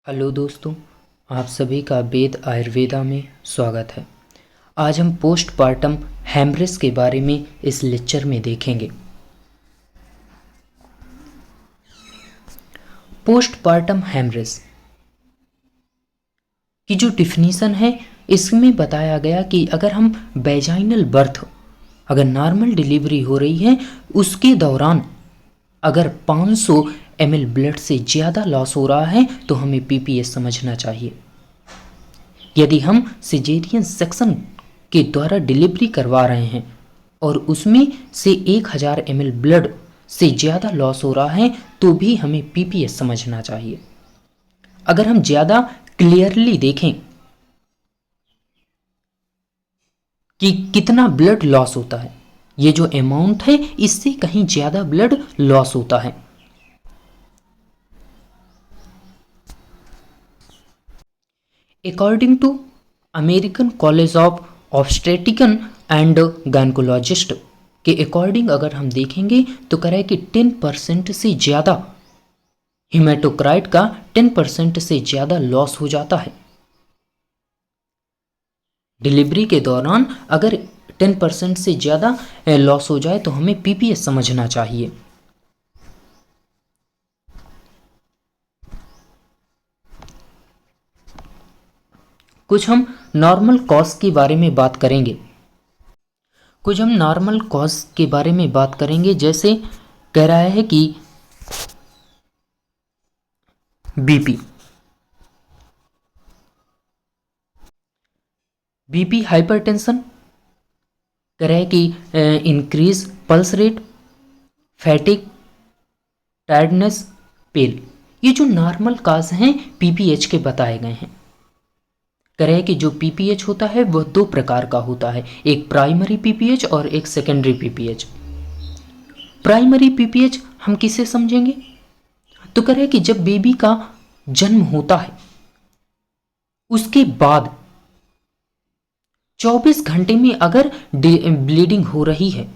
Hello दोस्तों, आप सभी का वेद आयुर्वेदा में स्वागत है। आज हम पोस्टपार्टम हेमरेज के बारे में इस लेक्चर में देखेंगे। पोस्टपार्टम हेमरेज की जो डिफिनीशन है, इसमें बताया गया कि अगर हम वेजाइनल बर्थ, अगर नॉर्मल डिलीवरी हो रही है, उसके दौरान अगर 500 ml ब्लड से ज़्यादा लॉस हो रहा है तो हमें पीपीएस समझना चाहिए। यदि हम सिजेरियन सेक्शन के द्वारा डिलीवरी करवा रहे हैं और उसमें से 1000 ml ब्लड से ज़्यादा लॉस हो रहा है तो भी हमें पीपीएस समझना चाहिए। अगर हम ज़्यादा क्लियरली देखें कि कितना ब्लड लॉस होता है, ये जो अमाउंट है इससे कहीं ज़्यादा ब्लड लॉस होता है। According to American College of Obstetrician and Gynecologist के अकॉर्डिंग अगर हम देखेंगे तो कह रहा है कि 10% से ज़्यादा हीमेटोक्राइट का 10% से ज़्यादा लॉस हो जाता है डिलीवरी के दौरान। अगर 10% से ज़्यादा लॉस हो जाए तो हमें पीपीएस समझना चाहिए। कुछ हम नॉर्मल कॉज के बारे में बात करेंगे। जैसे कह रहा है कि बीपी हाइपरटेंशन, कह रहा है कि increase pulse rate, fatigue, tiredness, pale, ये जो नॉर्मल काज हैं पीपीएच के बताए गए हैं। कह रहे हैं कि जो पीपीएच होता है वह दो प्रकार का होता है, एक प्राइमरी पीपीएच और एक सेकेंडरी पीपीएच। प्राइमरी पीपीएच हम किसे समझेंगे? तो कह रहे हैं कि जब बेबी का जन्म होता है उसके बाद 24 घंटे में अगर ब्लीडिंग हो रही है,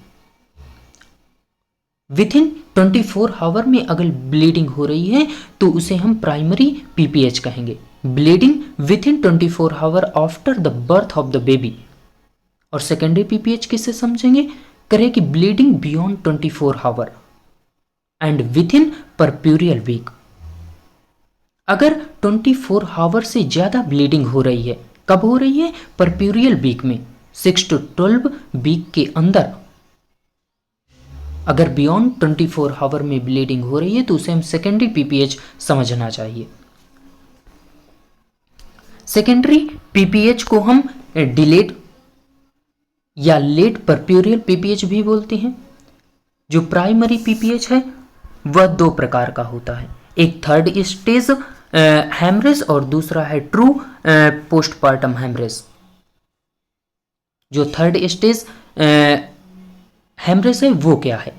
विद इन 24 आवर में अगर ब्लीडिंग हो रही है तो उसे हम प्राइमरी पीपीएच कहेंगे। Bleeding within 24 hour after the birth of the baby. और सेकेंडरी पीपीएच किसे समझेंगे? करें कि bleeding beyond 24 hour and within puerperal week. अगर 24 आवर से ज्यादा ब्लीडिंग हो रही है, कब हो रही है? परप्यूरियल वीक में, 6 to 12 वीक के अंदर अगर बियॉन्ड 24 आवर में ब्लीडिंग हो रही है तो उसे हम सेकेंडरी पीपीएच समझना चाहिए। सेकेंडरी पीपीएच को हम डिलेड या लेट परप्यूरियल पीपीएच भी बोलते हैं। जो प्राइमरी पीपीएच है वह दो प्रकार का होता है, एक थर्ड स्टेज हेमरेज और दूसरा है ट्रू पोस्टपार्टम हेमरेज। जो थर्ड स्टेज हेमरेज है वो क्या है?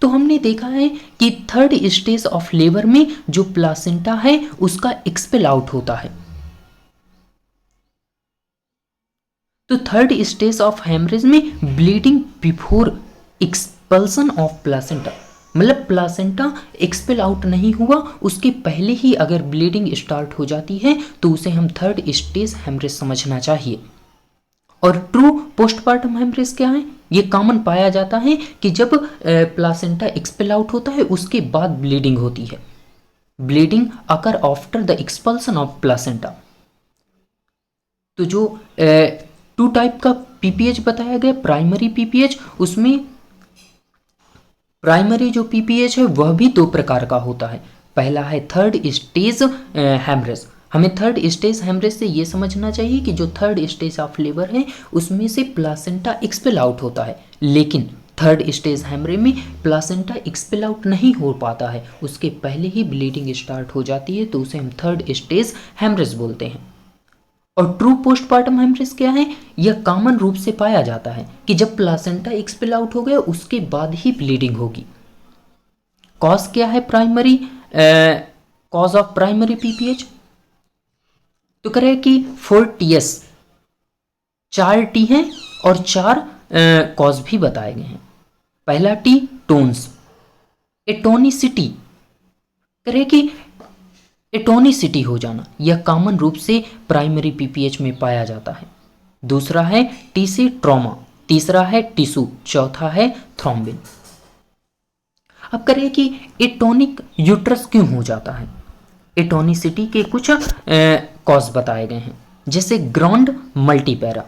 तो हमने देखा है कि थर्ड स्टेज ऑफ लेबर में जो प्लासेंटा है उसका एक्सपेल आउट होता है। तो थर्ड स्टेज ऑफ हेमरेज में bleeding before expulsion of placenta, मतलब प्लासेंटा एक्सपेल आउट नहीं हुआ उसके पहले ही अगर ब्लीडिंग स्टार्ट हो जाती है तो उसे हम थर्ड स्टेज हेमरेज समझना चाहिए। और ट्रू पोस्टपार्टम हेमरेज क्या है? ये कॉमन पाया जाता है कि जब प्लासेंटा एक्सपेल आउट होता है उसके बाद ब्लीडिंग होती है। Bleeding occur after the expulsion of placenta. तो जो टू टाइप का पीपीएच बताया गया, प्राइमरी पीपीएच, उसमें प्राइमरी जो पीपीएच है वह भी दो प्रकार का होता है। पहला है थर्ड स्टेज हेमरेज। हमें थर्ड स्टेज हेमरेज से ये समझना चाहिए कि जो थर्ड स्टेज ऑफ लेबर है उसमें से प्लासेंटा एक्सपेल आउट होता है, लेकिन थर्ड स्टेज हेमरेज में प्लासेंटा एक्सपेल आउट नहीं हो पाता है, उसके पहले ही ब्लीडिंग स्टार्ट हो जाती है तो उसे हम थर्ड स्टेज हेमरेज बोलते हैं। और ट्रू पोस्टपार्टम हेमरेज क्या है? यह कॉमन रूप से पाया जाता है कि जब प्लासेंटा एक्सपेल आउट हो गया उसके बाद ही ब्लीडिंग होगी। कॉज क्या है primary cause of primary PPH? तो करें कि 4 टीएस, 4 टी हैं और 4 कॉज भी बताए गए हैं। पहला टी टोन्स, एटोनिसिटी, करें कि एटोनिसिटी हो जाना, यह कॉमन रूप से प्राइमरी पीपीएच में पाया जाता है। दूसरा है टीसी ट्रॉमा, तीसरा है टिश्यू, चौथा है थ्रोम्बिन। अब करें कि एटोनिक यूट्रस क्यों हो जाता है। एटोनिसिटी के कुछ कॉज बताए गए हैं, जैसे ग्रांड मल्टीपैरा।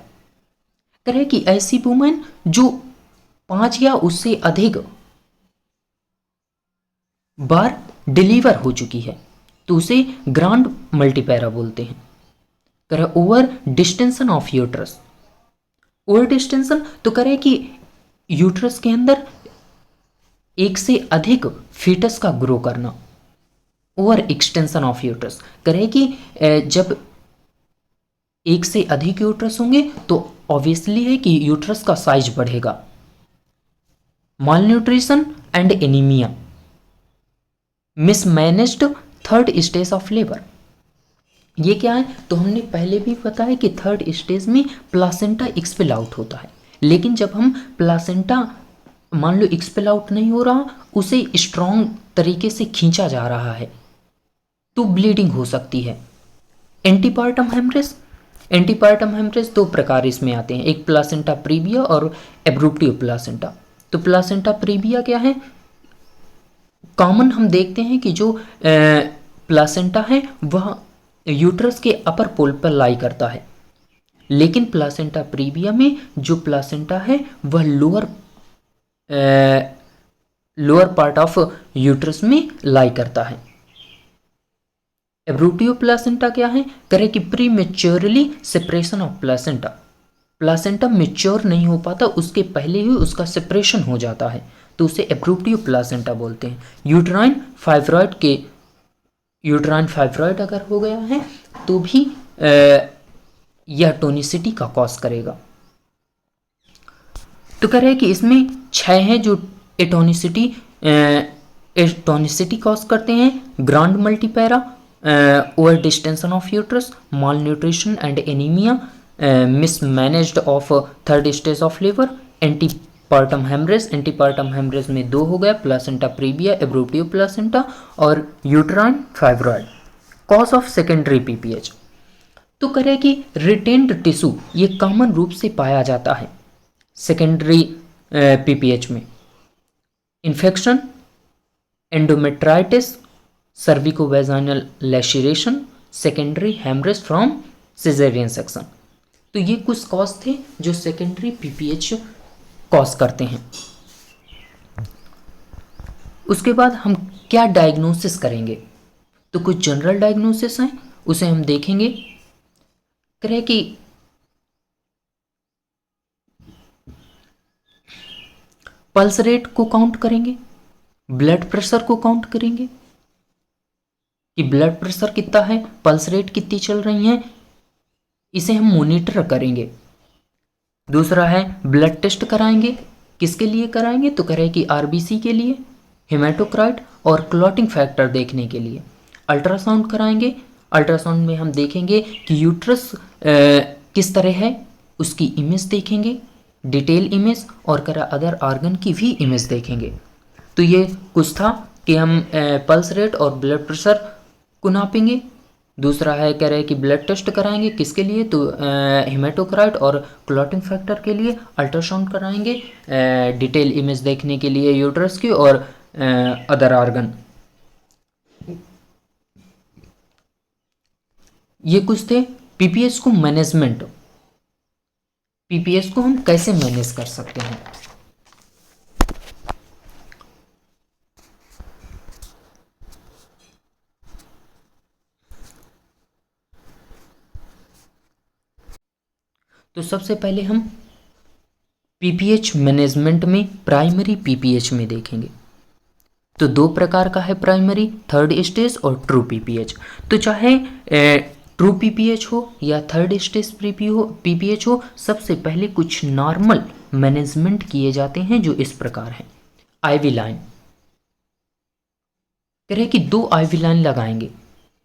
करें कि ऐसी वुमेन जो 5 या उससे अधिक बार डिलीवर हो चुकी है तो उसे ग्रांड मल्टीपैरा बोलते हैं। करें over distension of uterus, over distension तो करें कि यूट्रस के अंदर एक से अधिक फीटस का ग्रो करना। ओवर एक्सटेंशन ऑफ यूट्रस करें कि जब एक से अधिक यूट्रस होंगे तो ऑब्वियसली है कि यूट्रस का साइज बढ़ेगा। Malnutrition and anaemia, mismanaged third stage of labour. ये क्या है, तो हमने पहले भी बताया कि थर्ड स्टेज में प्लासेंटा एक्सपेल आउट होता है, लेकिन जब हम प्लासेंटा मान लो एक्सपेल आउट नहीं हो रहा, उसे स्ट्रॉन्ग तरीके से खींचा जा रहा है तो ब्लीडिंग हो सकती है। एंटीपार्टम हेमरेज, एंटीपार्टम हेमरेज 2 प्रकार इसमें आते हैं, एक प्लासेंटा प्रीविया और एब्रूप्टिव प्लासेंटा। तो प्लासेंटा प्रीविया क्या है, कॉमन हम देखते हैं कि जो प्लासेंटा है वह यूट्रस के अपर पोल पर लाई करता है, लेकिन प्लासेंटा प्रीविया में जो प्लासेंटा है वह लोअर पार्ट ऑफ यूट्रस में लाई करता है। एब्रूटिव प्लासेंटा क्या है, करे कि pre maturely separation of placenta, placenta mature नहीं हो पाता, उसके पहले ही उसका सेपरेशन हो जाता है तो उसे एब्रूटिव प्लासेंटा बोलते हैं। यूट्राइन फाइब्रॉइड अगर हो गया है तो भी यह टोनिसिटी का कॉज करेगा। तो कह रहे हैं कि इसमें 6 हैं जो एटोनिसिटी कॉज करते हैं। Grand multipara, over distension of uterus, malnutrition and anaemia, mismanaged of third stage of labour, antepartum haemorrhage. Antepartum haemorrhage में 2 हो गया, प्लासेंटा प्रीविया, एब्रूटिव प्लासेंटा और uterine fibroid. Cause of secondary PPH, तो करें कि retained tissue, ये common रूप से पाया जाता है सेकेंडरी पीपीएच में। Infection, endometritis, cervicovaginal laceration, secondary haemorrhage from caesarean section. तो ये कुछ कॉज थे जो सेकेंडरी पीपीएच कॉज करते हैं। उसके बाद हम क्या डायग्नोसिस करेंगे, तो कुछ जनरल डायग्नोसिस हैं उसे हम देखेंगे। करें कि पल्स रेट को काउंट करेंगे, ब्लड प्रेशर को काउंट करेंगे कि ब्लड प्रेशर कितना है, पल्स रेट कितनी चल रही है, इसे हम मॉनिटर करेंगे। दूसरा है ब्लड टेस्ट कराएंगे, किसके लिए कराएंगे, तो करें कि आरबीसी के लिए, हेमाटोक्राइट और क्लॉटिंग फैक्टर देखने के लिए। अल्ट्रासाउंड कराएंगे, अल्ट्रासाउंड में हम देखेंगे कि यूट्रस किस तरह है उसकी इमेज देखेंगे, डिटेल इमेज, और करा अदर ऑर्गन की भी इमेज देखेंगे। तो ये कुछ था कि हम पल्स रेट और ब्लड प्रेशर को नापेंगे। दूसरा है कह रहे कि ब्लड टेस्ट कराएंगे, किसके लिए, तो हेमाटोक्राइट और क्लॉटिंग फैक्टर के लिए। अल्ट्रासाउंड कराएंगे डिटेल इमेज देखने के लिए यूट्रस की और अदर ऑर्गन। ये कुछ थे पीपीएच को मैनेजमेंट, पीपीएच को हम कैसे मैनेज कर सकते हैं। तो सबसे पहले हम पीपीएच मैनेजमेंट में प्राइमरी पीपीएच में देखेंगे। तो 2 प्रकार का है प्राइमरी, थर्ड स्टेज और ट्रू पीपीएच। तो चाहे ट्रू पीपीएच हो या थर्ड स्टेज पीपीएच हो, सबसे पहले कुछ नॉर्मल मैनेजमेंट किए जाते हैं जो इस प्रकार हैं। आईवी लाइन, करें कि 2 आईवी लाइन लगाएंगे,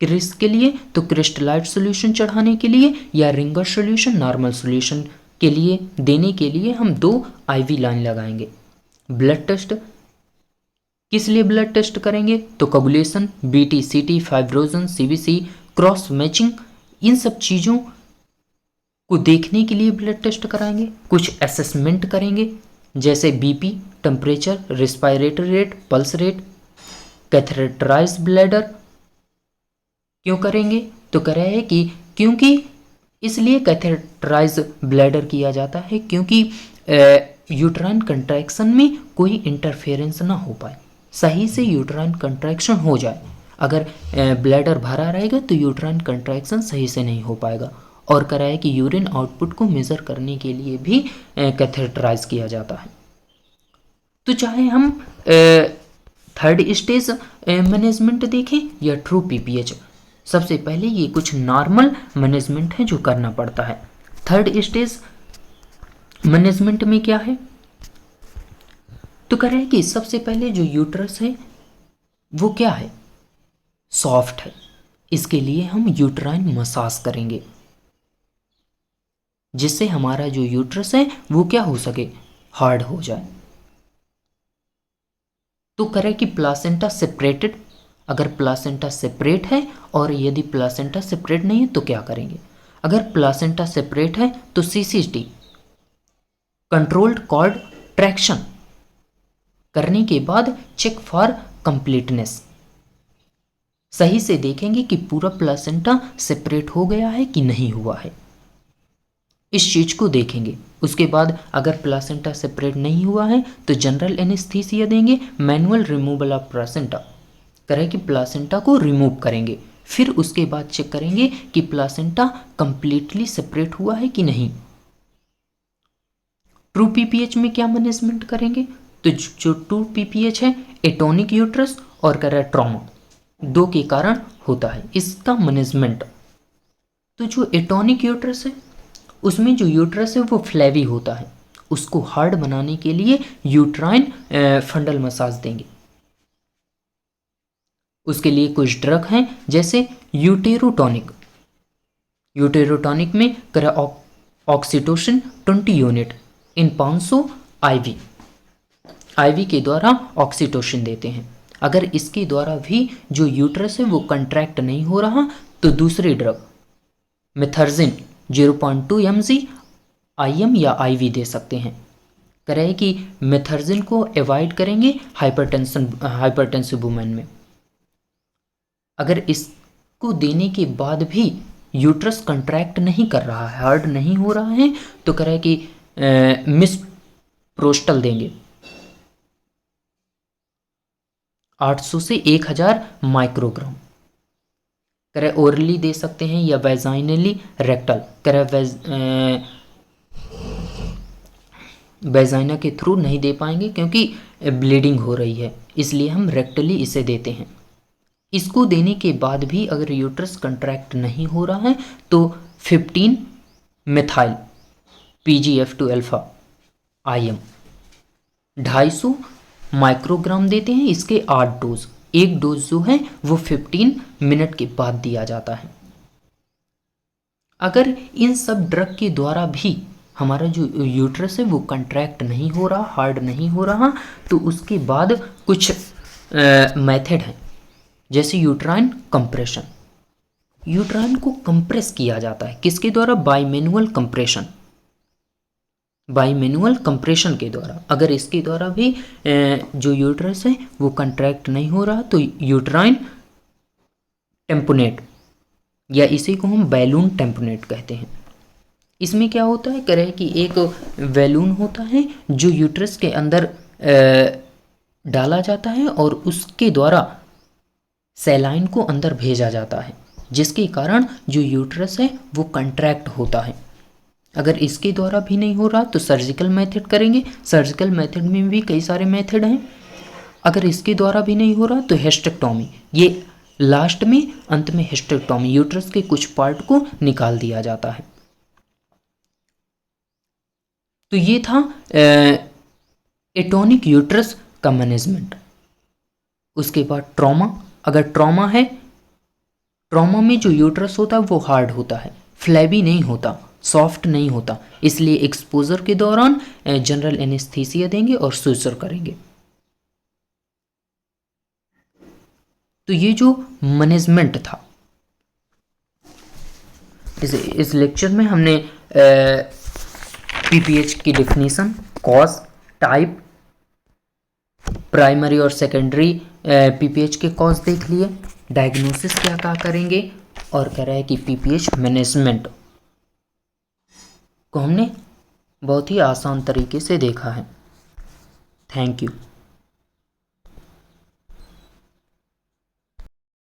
क्रिस के लिए तो क्रिस्टलाइट सॉल्यूशन चढ़ाने के लिए, या रिंगर सॉल्यूशन नॉर्मल सॉल्यूशन के लिए देने के लिए हम 2 आईवी लाइन लगाएंगे। ब्लड टेस्ट किस लिए ब्लड टेस्ट करेंगे? तो कोगुलेशन, बीटी, सीटी, फाइब्रोजन, सीबीसी, क्रॉस मैचिंग, इन सब चीज़ों को देखने के लिए ब्लड टेस्ट कराएंगे। कुछ असेसमेंट करेंगे जैसे BP, temperature, respiratory rate, pulse rate, catheterize bladder. क्यों करेंगे? तो कह रहे हैं कि क्योंकि इसलिए कैथेटराइज ब्लैडर किया जाता है क्योंकि यूट्राइन कंट्रैक्शन में कोई इंटरफेरेंस ना हो पाए, सही से यूट्राइन कंट्रैक्शन हो जाए। अगर ब्लैडर भरा रहेगा तो यूट्राइन कंट्रैक्शन सही से नहीं हो पाएगा। और करा है कि यूरिन आउटपुट को मेज़र करने के लिए भी कैथेटराइज किया जाता है। तो चाहे हम थर्ड स्टेज मैनेजमेंट देखें या ट्रू पीपीएच, सबसे पहले ये कुछ नॉर्मल मैनेजमेंट है जो करना पड़ता है। थर्ड स्टेज मैनेजमेंट में क्या है? तो कह रहे हैं कि सबसे पहले जो यूट्रस है वो क्या है? सॉफ्ट है। इसके लिए हम यूट्राइन मसाज करेंगे जिससे हमारा जो यूट्रस है वो क्या हो सके? हार्ड हो जाए। तो करें कि प्लासेंटा सेपरेटेड, अगर प्लासेंटा सेपरेट है, और यदि प्लासेंटा सेपरेट नहीं है तो क्या करेंगे? अगर प्लासेंटा सेपरेट है तो सीसीटी, कंट्रोल्ड कॉर्ड ट्रैक्शन करने के बाद चेक फॉर कंप्लीटनेस, सही से देखेंगे कि पूरा प्लासेंटा सेपरेट हो गया है कि नहीं हुआ है, इस चीज को देखेंगे। उसके बाद अगर प्लासेंटा सेपरेट नहीं हुआ है तो जनरल एनेस्थीसिया देंगे, मैनुअल रिमूवल ऑफ प्लासेंटा, करें कि प्लासेंटा को रिमूव करेंगे। फिर उसके बाद चेक करेंगे कि प्लासेंटा कंप्लीटली सेपरेट हुआ है कि नहीं। ट्रू पीपीएच में क्या मैनेजमेंट करेंगे? तो जो ट्रू पीपीएच है, एटोनिक यूट्रस और करें ट्रॉमा, दो के कारण होता है इसका मैनेजमेंट। तो जो एटोनिक यूट्रस है उसमें जो यूट्रस है वो फ्लैवी होता है, उसको हार्ड बनाने के लिए यूट्राइन फंडल मसाज देंगे। उसके लिए कुछ ड्रग हैं जैसे यूटेरोटॉनिक, यूटेरोटॉनिक में करें oxytocin 20 unit in 500 IV, IV के द्वारा ऑक्सीटोसिन देते हैं। अगर इसके द्वारा भी जो यूट्रस है वो कंट्रैक्ट नहीं हो रहा तो दूसरी ड्रग मेथर्जिन 0.2 mg IM या IV दे सकते हैं। करें कि मेथर्जिन को अवॉइड करेंगे हाइपरटेंसिव वुमेन में। अगर इसको देने के बाद भी यूट्रस कंट्रैक्ट नहीं कर रहा है, हार्ड नहीं हो रहा है, तो करें कि मिस प्रोस्टल देंगे 800 से 1000 माइक्रोग्राम। करें ओरली दे सकते हैं या वेजाइनली रेक्टल, करें वेजाइना के थ्रू नहीं दे पाएंगे क्योंकि ब्लीडिंग हो रही है, इसलिए हम रेक्टली इसे देते हैं। इसको देने के बाद भी अगर यूट्रस कंट्रैक्ट नहीं हो रहा है तो 15 methyl PGF2 alpha IM 250 microgram देते हैं। इसके 8 डोज, एक डोज जो है वो 15 मिनट के बाद दिया जाता है। अगर इन सब ड्रग के द्वारा भी हमारा जो यूट्रस है वो कंट्रैक्ट नहीं हो रहा, हार्ड नहीं हो रहा, तो उसके बाद कुछ मेथड हैं जैसे यूट्राइन कंप्रेशन। यूट्राइन को कंप्रेस किया जाता है किसके द्वारा? Bye manual compression, bye manual compression के द्वारा। अगर इसके द्वारा भी जो यूट्रस है वो कंट्रैक्ट नहीं हो रहा तो यूट्राइन टेम्पोनेट, या इसी को हम बैलून टेम्पोनेट कहते हैं। इसमें क्या होता है? करें कि एक बैलून होता है जो यूट्रस के अंदर डाला जाता है और उसके द्वारा सैलाइन को अंदर भेजा जाता है, जिसके कारण जो यूट्रस है वो कंट्रैक्ट होता है। अगर इसके द्वारा भी नहीं हो रहा तो सर्जिकल मेथड करेंगे। सर्जिकल मेथड में भी कई सारे मेथड हैं। अगर इसके द्वारा भी नहीं हो रहा तो हिस्टेक्टोमी, ये लास्ट में अंत में हिस्टेक्टोमी, यूट्रस के कुछ पार्ट को निकाल दिया जाता है। तो ये था एटोनिक यूट्रस का मैनेजमेंट। उसके बाद ट्रॉमा, अगर ट्रॉमा है, ट्रॉमा में जो यूट्रस होता है वो हार्ड होता है, फ्लैबी नहीं होता, सॉफ्ट नहीं होता, इसलिए एक्सपोजर के दौरान जनरल एनेस्थीसिया देंगे और सुइसर करेंगे। तो ये जो मैनेजमेंट था, इस लेक्चर में हमने पीपीएच की डिफिनीशन, कॉज, टाइप, प्राइमरी और सेकेंडरी पीपीएच के कॉज देख लिए, डायग्नोसिस क्या क्या करेंगे, और कह रहा है कि पीपीएच मैनेजमेंट को हमने बहुत ही आसान तरीके से देखा है। Thank you.